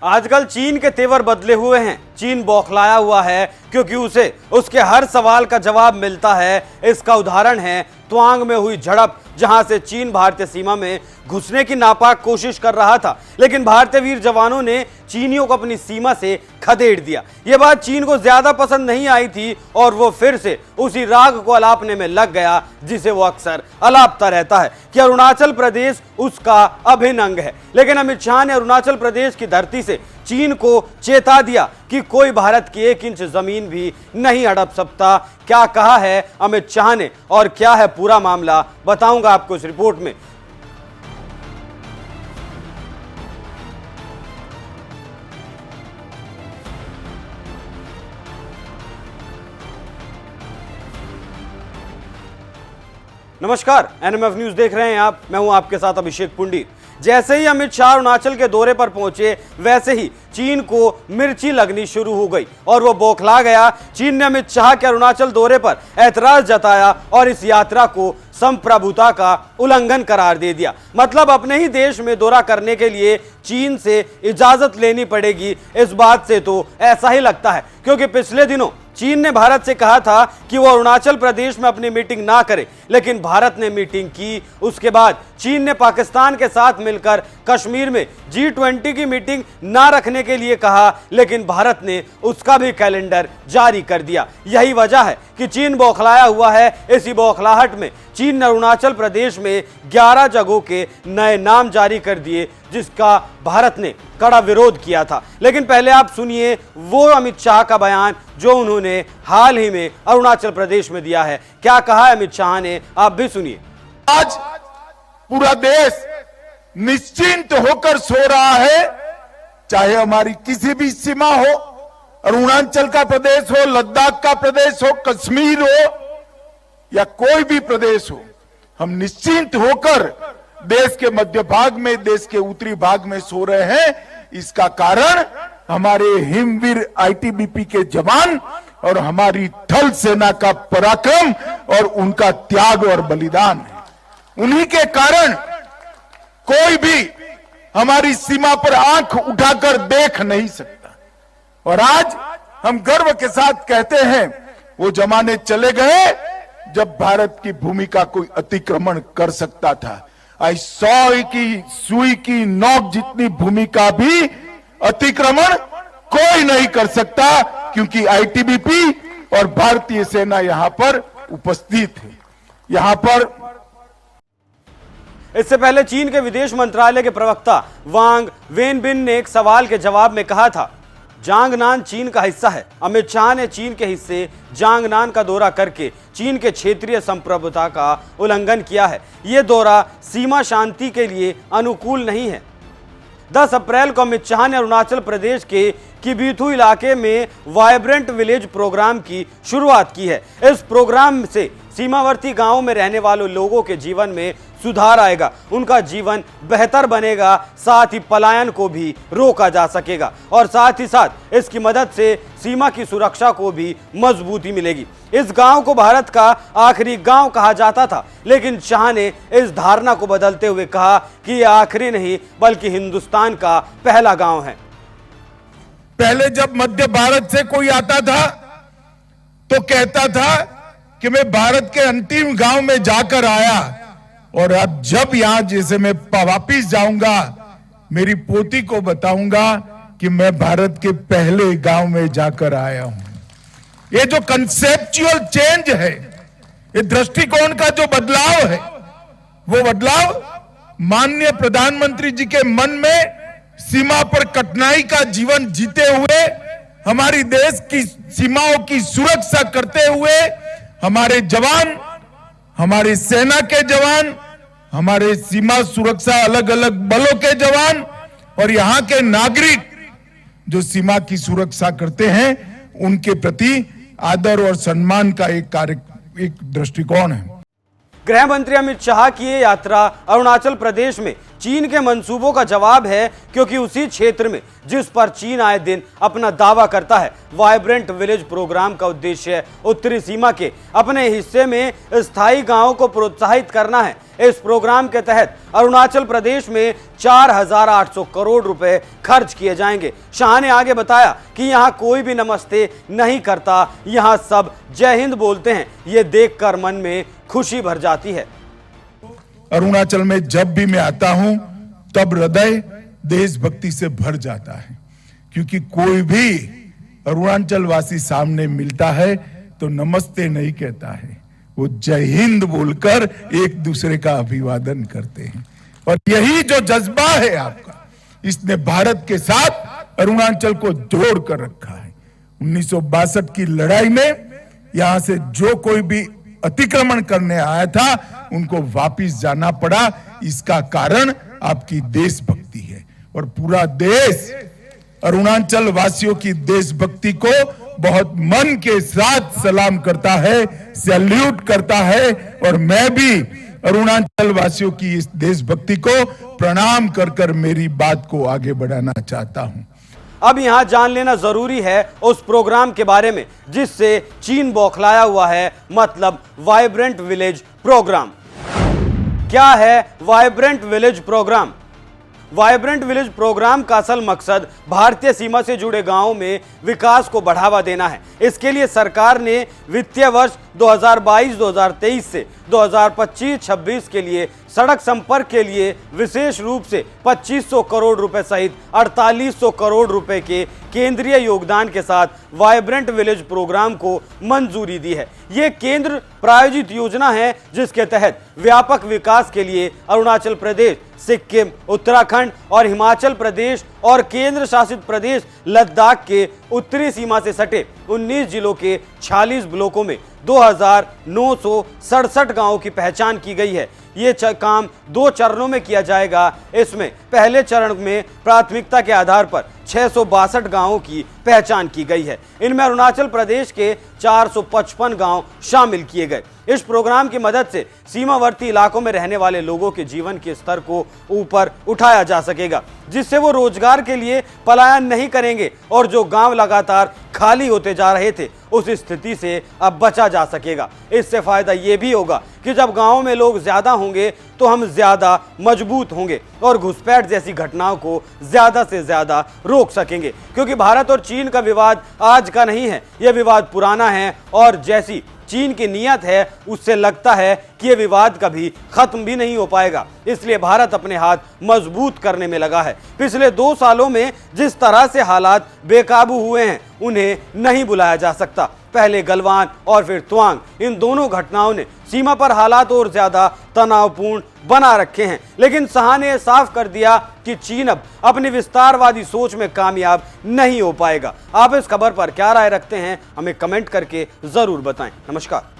आजकल चीन के तेवर बदले हुए हैं। चीन बौखलाया हुआ है क्योंकि उसे उसके हर सवाल का जवाब मिलता है। इसका उदाहरण है त्वांग में हुई झड़प, जहां से चीन भारतीय सीमा में घुसने की नापाक कोशिश कर रहा था, लेकिन भारतीय वीर जवानों ने चीनियों को अपनी सीमा से खदेड़ दिया। यह बात चीन को ज्यादा पसंद नहीं आई थी और वो फिर से उसी राग को अलापने में लग गया जिसे वो अक्सर अलापता रहता है कि अरुणाचल प्रदेश उसका अभिन्न अंग है। लेकिन अमित शाह ने अरुणाचल प्रदेश की धरती से चीन को चेता दिया कि कोई भारत की 1 इंच जमीन भी नहीं हड़प सकता। क्या कहा है अमित शाह ने और क्या है पूरा मामला, बताऊंगा आपको इस रिपोर्ट में। नमस्कार, एनएमएफ न्यूज देख रहे हैं आप। मैं हूं आपके साथ अभिषेक पुंडी। जैसे ही अमित शाह अरुणाचल के दौरे पर पहुंचे, वैसे ही चीन को मिर्ची लगनी शुरू हो गई और वो बौखला गया। चीन ने अमित शाह के अरुणाचल दौरे पर ऐतराज जताया और इस यात्रा को संप्रभुता का उल्लंघन करार दे दिया। मतलब अपने ही देश में दौरा करने के लिए चीन से इजाजत लेनी पड़ेगी। इस बात से तो ऐसा ही लगता है क्योंकि पिछले दिनों चीन ने भारत से कहा था कि वो अरुणाचल प्रदेश में अपनी मीटिंग ना करे, लेकिन भारत ने मीटिंग की। उसके बाद चीन ने पाकिस्तान के साथ मिलकर कश्मीर में G20 की मीटिंग ना रखने के लिए कहा, लेकिन भारत ने उसका भी कैलेंडर जारी कर दिया। यही वजह है कि चीन बौखलाया हुआ है। इसी बौखलाहट में चीन ने अरुणाचल प्रदेश में 11 जगहों के नए नाम जारी कर दिए, जिसका भारत ने कड़ा विरोध किया था। लेकिन पहले आप सुनिए वो अमित शाह का बयान जो उन्होंने हाल ही में अरुणाचल प्रदेश में दिया है। क्या कहा है अमित शाह ने, आप भी सुनिए। आज पूरा देश निश्चिंत होकर सो रहा है, चाहे हमारी किसी भी सीमा हो, अरुणाचल का प्रदेश हो, लद्दाख का प्रदेश हो, कश्मीर हो या कोई भी प्रदेश हो, हम निश्चिंत होकर देश के मध्य भाग में, देश के उत्तरी भाग में सो रहे हैं। इसका कारण हमारे हिमवीर आईटीबीपी के जवान और हमारी थल सेना का पराक्रम और उनका त्याग और बलिदान है। उन्हीं के कारण कोई भी हमारी सीमा पर आंख उठाकर देख नहीं सकता। और आज हम गर्व के साथ कहते हैं, वो जमाने चले गए जब भारत की भूमि का कोई अतिक्रमण कर सकता था। आज 100 की सुई की नोक जितनी भूमि का भी अतिक्रमण कोई नहीं कर सकता, क्योंकि आईटीबीपी और भारतीय सेना यहां पर उपस्थित है। यहां पर इससे पहले चीन के विदेश मंत्रालय के प्रवक्ता वांग वेनबिन ने एक सवाल के जवाब में कहा था, जांगनान चीन का हिस्सा है। अमित शाह ने चीन के हिस्से जांगनान का दौरा करके चीन के क्षेत्रीय संप्रभुता का उल्लंघन किया है। यह दौरा सीमा शांति के लिए अनुकूल नहीं है। 10 अप्रैल को अमित शाह ने अरुणाचल प्रदेश के किबिथु इलाके में वाइब्रेंट विलेज प्रोग्राम की शुरुआत की है। इस प्रोग्राम से सीमावर्ती गांवों में रहने वाले लोगों के जीवन में सुधार आएगा, उनका जीवन बेहतर बनेगा, साथ ही पलायन को भी रोका जा सकेगा और साथ ही साथ इसकी मदद से सीमा की सुरक्षा को भी मजबूती मिलेगी। इस गांव को भारत का आखिरी गांव कहा जाता था, लेकिन शाह ने इस धारणा को बदलते हुए कहा कि यह आखिरी नहीं बल्कि हिंदुस्तान का पहला गांव है। पहले जब मध्य भारत से कोई आता था तो कहता था कि मैं भारत के अंतिम गांव में जाकर आया, और अब जब यहां जैसे मैं वापिस जाऊंगा, मेरी पोती को बताऊंगा कि मैं भारत के पहले गांव में जाकर आया हूं। ये जो कंसेप्चुअल चेंज है, ये दृष्टिकोण का जो बदलाव है, वो बदलाव माननीय प्रधानमंत्री जी के मन में सीमा पर कठिनाई का जीवन जीते हुए, हमारी देश की सीमाओं की सुरक्षा करते हुए, हमारे जवान, हमारी सेना के जवान, हमारे सीमा सुरक्षा अलग अलग बलों के जवान और यहाँ के नागरिक जो सीमा की सुरक्षा करते हैं, उनके प्रति आदर और सम्मान का एक दृष्टिकोण है। गृह मंत्री अमित शाह की ये यात्रा अरुणाचल प्रदेश में चीन के मंसूबों का जवाब है, क्योंकि उसी क्षेत्र में जिस पर चीन आए दिन अपना दावा करता है, वाइब्रेंट विलेज प्रोग्राम का उद्देश्य उत्तरी सीमा के अपने हिस्से में स्थायी गांवों को प्रोत्साहित करना है। इस प्रोग्राम के तहत अरुणाचल प्रदेश में 4,800 करोड़ रुपए खर्च किए जाएंगे। शाह ने आगे बताया कि यहां कोई भी नमस्ते नहीं करता, यहां सब जय हिंद बोलते हैं। ये देखकर मन में खुशी भर जाती है। अरुणाचल में जब भी मैं आता हूं तब हृदय देशभक्ति से भर जाता है, क्योंकि कोई भी अरुणाचल वासी सामने मिलता है तो नमस्ते नहीं कहता है, वो जय हिंद बोलकर एक दूसरे का अभिवादन करते हैं। और यही जो जज्बा है आपका, इसने भारत के साथ अरुणाचल को जोड़ कर रखा है। 1962 की लड़ाई में यहां से जो कोई भी अतिक्रमण करने आया था उनको वापिस जाना पड़ा। इसका कारण आपकी देशभक्ति है और पूरा देश अरुणाचल वासियों की देशभक्ति को बहुत मन के साथ सलाम करता है, सैल्यूट करता है। और मैं भी अरुणाचल वासियों की इस देशभक्ति को प्रणाम कर कर मेरी बात को आगे बढ़ाना चाहता हूं। अब यहां जान लेना जरूरी है उस प्रोग्राम के बारे में जिससे चीन बौखलाया हुआ है, मतलब वाइब्रेंट विलेज प्रोग्राम। क्या है vibrant village programme? Vibrant village programme का असल मकसद भारतीय सीमा से जुड़े गांवों में विकास को बढ़ावा देना है। इसके लिए सरकार ने वित्तीय वर्ष 2022-2023 से 2025-26 के लिए सड़क संपर्क के लिए विशेष रूप से 2500 करोड़ रुपए सहित 4800 करोड़ रुपए के केंद्रीय योगदान के साथ वाइब्रेंट विलेज प्रोग्राम को मंजूरी दी है। ये केंद्र प्रायोजित योजना है जिसके तहत व्यापक विकास के लिए अरुणाचल प्रदेश, सिक्किम, उत्तराखंड और हिमाचल प्रदेश और केंद्र शासित प्रदेश लद्दाख के उत्तरी सीमा से सटे 19 जिलों के 46 ब्लॉकों में 2,967 गांवों की पहचान की गई है। ये काम 2 चरणों में किया जाएगा। इसमें पहले चरण में प्राथमिकता के आधार पर 662 गांवों की पहचान की गई है। इनमें अरुणाचल प्रदेश के 455 गांव शामिल किए गए। इस प्रोग्राम की मदद से सीमावर्ती इलाकों में रहने वाले लोगों के जीवन के स्तर को ऊपर उठाया जा सकेगा, जिससे वो रोजगार के लिए पलायन नहीं करेंगे और जो गांव लगातार खाली होते जा रहे थे उस स्थिति से अब बचा जा सकेगा। इससे फायदा ये भी होगा कि जब गांवों में लोग ज्यादा होंगे तो हम ज्यादा मजबूत होंगे और घुसपैठ जैसी घटनाओं को ज्यादा से ज्यादा रोक सकेंगे, क्योंकि भारत और चीन का विवाद आज का नहीं है, यह विवाद पुराना है और जैसी चीन की नीयत है उससे लगता है कि यह विवाद कभी खत्म भी नहीं हो पाएगा। इसलिए भारत अपने हाथ मजबूत करने में लगा है। पिछले 2 सालों में जिस तरह से हालात बेकाबू हुए हैं उन्हें नहीं बुलाया जा सकता। पहले गलवान और फिर तवांग, इन दोनों घटनाओं ने सीमा पर हालात और ज्यादा तनावपूर्ण बना रखे हैं। लेकिन शाह ने साफ कर दिया कि चीन अब अपनी विस्तारवादी सोच में कामयाब नहीं हो पाएगा। आप इस खबर पर क्या राय रखते हैं, हमें कमेंट करके जरूर बताएं। नमस्कार।